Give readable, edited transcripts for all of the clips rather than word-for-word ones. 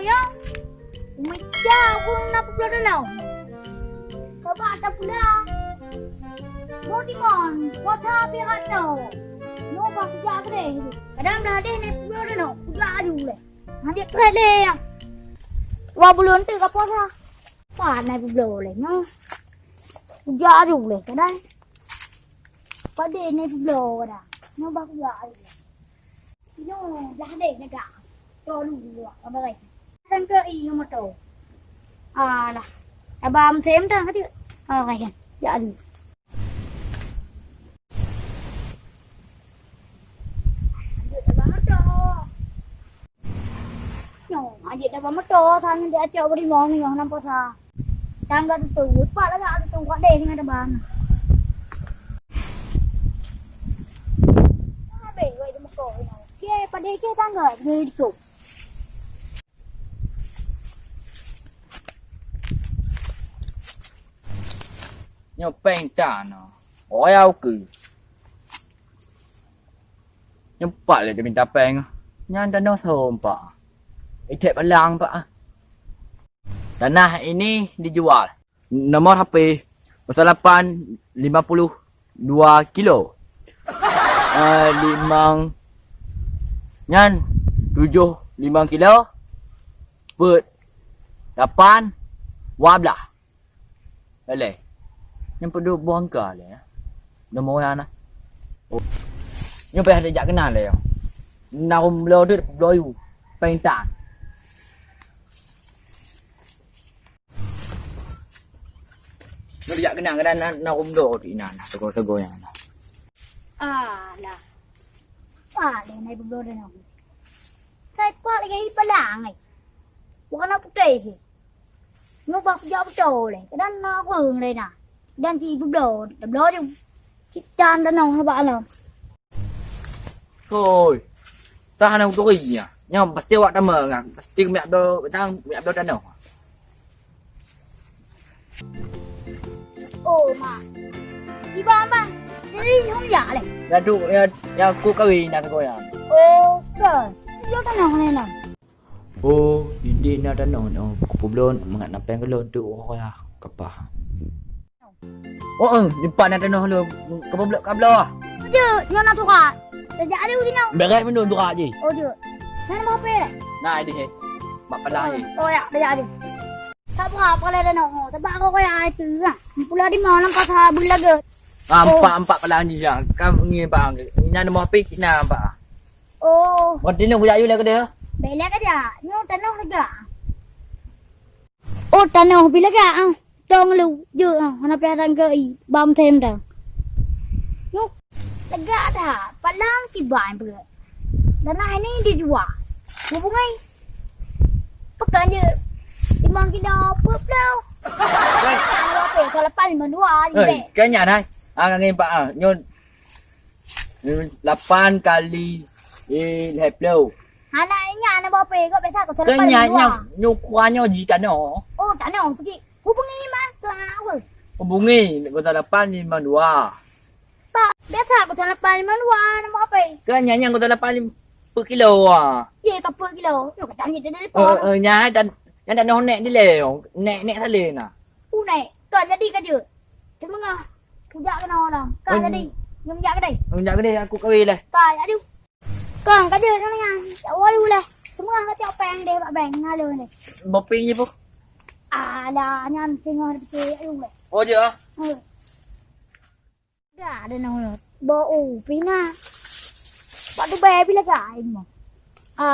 ya. Macam pun nak pula dah. Kau ada pula. Mau di mana? Kau tak biar tahu. Mau apa kerja kerja. Kadang dah ada ni pula dah. Pula aja boleh. Nanti kerja ya. Wah belum tu kau apa? Wah naik pula boleh. No. Kerja aja boleh. Kadang. Pada naik pula dah. Mau apa kerja aja. Ini dah ada ni kak. Tahu dulu apa lagi. Đang cơ ý mà trổ là bàm thêm ra cái gì cái gì dạ gì gì đã bám mất trò thằng để cho đi mòn mình năm bao xa đang gần từ bước qua đã ra từ quán đèn ngay đó bàn bể vậy một cổ này kia bên đây kia đang ngồi người đi chụp nhau bèn trả nó ôi ao cử nhau bả lại để mình ta bèn nhan đã nó thơm bả itu balang pak. Tanah ini dijual. Nomor HP 852 kilo. Limang nyan 75 kilo. Put 8 12. Boleh. Yang perlu bongkar le. Nomor ana. Oh. Yang payah dia kenal le. Naum lo dia bloyu. Pentan. Nó đi dạo cái nàng cái đàn nó ôm đồ thì nàng sego nhà nó là đây này bông đô đây nào sai qua lại cái bala này quá nó cũng trề gì nó bọc gió trồ này cái đàn nó vườn đây nè đàn gì bông đồ đập đó chứ chị chan đàn nào hay bạn nào thôi ta nào tôi gì à nhưng mà pasti awak dah mengah pasti kami ada dah no mà đi ba ba đi không giả này ya tu ya ku kawin nak kau ya trời vô cái nào này nè hindi na dah no kupublon mangat napeng kelon tu ya kapah jumpa na dah no lu kupublon kablo chứ nhưng nào thuộc à để giả đi đi nào berat menun tu gì chưa này mau pe nah đi mak pala gì ya để giả đi tak berapa kalau ada nak tak berapa kau yang itu lah pula di mana pasal bulan ke empat pala ni yang kamu ni bang ina nama apa kina ba Waktu ni budak you lah ke dia belak aja ni tanah lega tanah bila ke dong lu je hana peran ke bam thêm dah nu lega dah palang si ban pula tanah ini dijual hubungai pekan je 5 kilo pup đâu. Kalau pe kalau pan menua je. Kanya dah. Ngin pak nyon 8 kali 20. Hana nya na ba pe ko be tha ko thela pan. Kanya nyo kwa nyo gì cả nó. Cả nó pergi. Hubungi mas tahu. Hubungi ko 852. Pak, biasa ko thela pan menua na ba pe. Kanya nya ko 8 per kilo Ye ka per kilo. Yo ka tanya dia po. Nya dan yang dah nek di leo nek thale nah này cần jadi ke je thế mừng kerja ke nào dah kan jadi nyum jak ke dai jak ke dia aku kawin lah kai aduh kan ke je sana yang awal lah semua ka cak peng dia pak beng ngalo ni bopi ni pun lah nyan tengah ke aduh le je ga ada nào bo pina pak tu be pila ga mo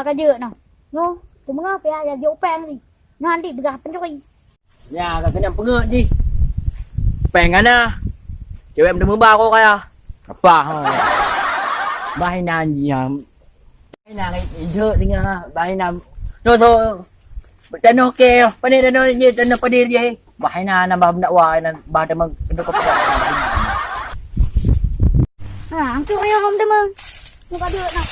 ke je nào no semua pe ya jo peng ni nanti begah pendoi ya kat kena pengak ji pengen ah cewek mendemu ba kau kaya apa bahinan ji bahinan itu dengan bahinan no dan okey pandai dan ni dan pandai dia bahinan nambah dakwa dan bah demang untuk kau angku ayo hom demang muka dia nak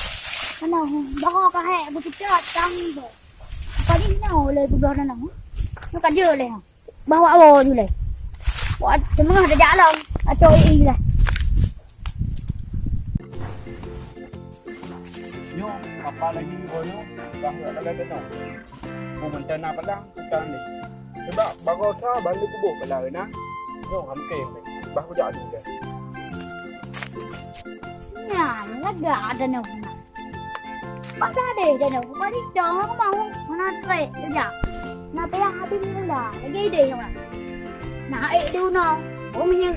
mana bah ka he bu cepat cang tu kali nàoเลยtu dah nak nó cả dưaเลยbao bao như này quá chúng nó đã giả đâu trôi y này yo apa lagi bono dah ada Pumunta na pala, tani. Diba, bago sa balik ko buka lang na. Yung hamkim eh. Bago dyan juga. Nhà nó gà đàn ông mà. Bắt ra để đàn ông có đi đó không mau. Nó tuệ được nhở. Nó bé hai bên là gây đi không à. Nó ệ đâu nó. Ủa mình như.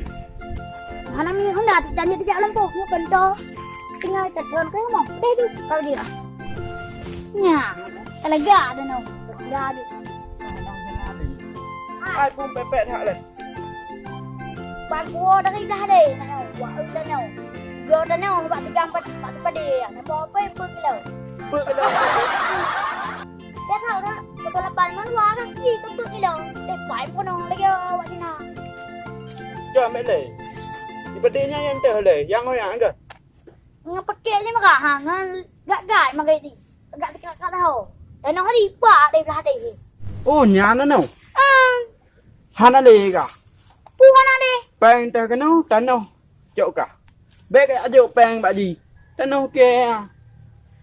Nó nằm như không đạt thì đánh như cái dạo lắm bộ. Nó cần to. Cái ngay tật hơn cái không. Đây đi. Câu đi à. Nhà. Cái là gà đàn ông. Gà đi. Ai pun pepet hak lah. Bạn mua đã đi ra đây. Này quả ư đàn ông. Gỡ đàn ông bạn thì bạn đi à. Nó bỏ bê bưng cái lầu. Put ke dalam. Dia tahu dah, betul lapan manual kan, ji tu tu kilo. Dek baik pun orang lagi awak sini. Jangan mek le. Ibadahnya yang teh le, yang orang ke. Pakai je maka hang, gak makai ni. Gak tak tahu. Dan orang di pak dari belah dari. Oh, nyana no. Ah, Hana le ka. bukan ada. Pang teh ke no, tan no. Jauh ka. Bek ajo pang bak di. Tan no ke.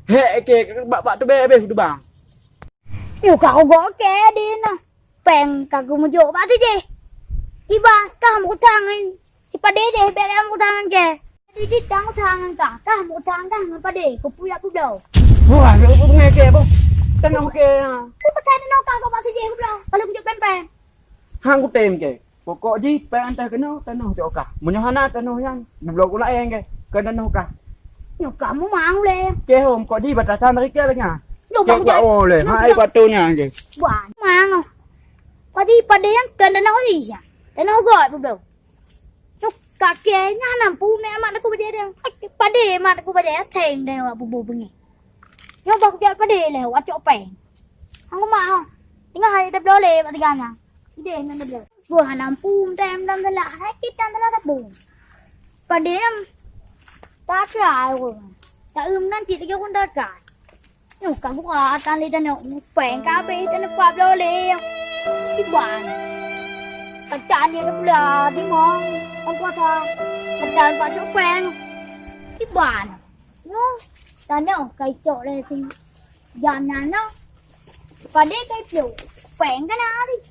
Hek ke bak tu be tu bang. Yêu cầu gõ ké đi nè. Bèn cả cùng một chỗ bạn thế gì? Đi ba, cả một thằng anh. Thì ba đế để bé em một thằng anh kìa. Đi đi đang một thằng anh cả một thằng cả người ba để của pui up đầu. Wah, aku nghe ke bang. Tan no ke. Pui ba thay nó cả có bạn thế gì up đầu. Kalau cũng bèn bèn. Hang ku tem ke. Pokok ji pang teh ke no, tan no jauh ka. Munyo hana tan no yang. Belum ku lain ke. Ke tan no ka. Nhiều cả muốn mang lên. Ke hôm ko di batasan dari ke lah. Nhiều Jauh bằng ka oleh. Hai patunya ke. Quả mang không? Có đi bà đến cần nó nói gì à? Để nó gọi bụng đầu. Nó cả kế nha nằm pu mẹ mà nó cũng bây giờ bà đề mà nó cũng bây giờ thèn đều à bụng bụng nhỉ. Nhưng bọc cho bà đề là quá chỗ bèn. Không có mà không? Tính là hay đập đô lề mà thì gan nào. Cái đề nó đập đô. Vừa hà nằm pu đem đâm ra là hết cái chân nó đập bụng. Bà đề em ta cài rồi. Ta nên chỉ cái con ta cài. Nhưng cả bụng à ta lên trên nó bèn cá bê cho nó qua đô lề. Cái bạn Thật trạng gì đó là tiếng ngon. Hôm qua thôi Thật trạng vào chỗ quen. Cái bạn nó ta nó cái chỗ này thì dàn nhà nó và đến cái kiểu quen cái nào đi.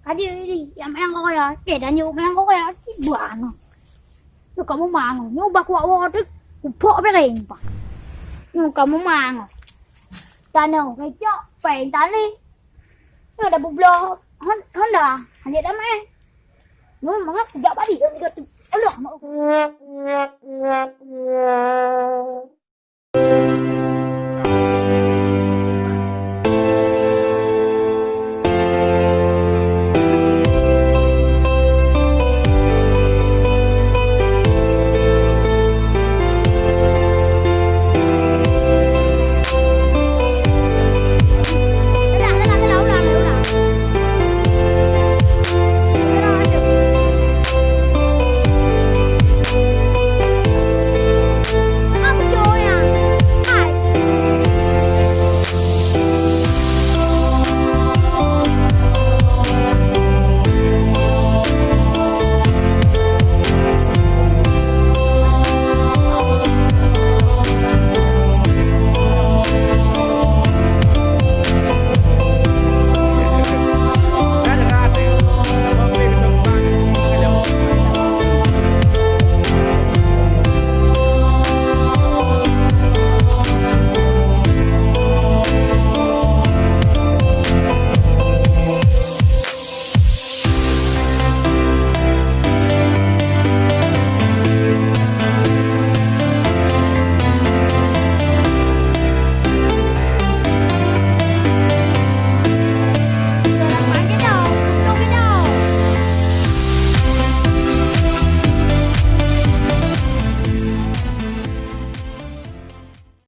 Cái gì đi em ăn coi à. Kể ra nhiều em coi à. Cái bạn nó có một màng nhưng bác họ tức cũng phọ với cái hình nhưng có một màng ta nó cái chỗ quen ta đi. Nhưng mà đã bụng lô Honda, hanya dah main. Nu mangak tidak badi, dia tu. Alah,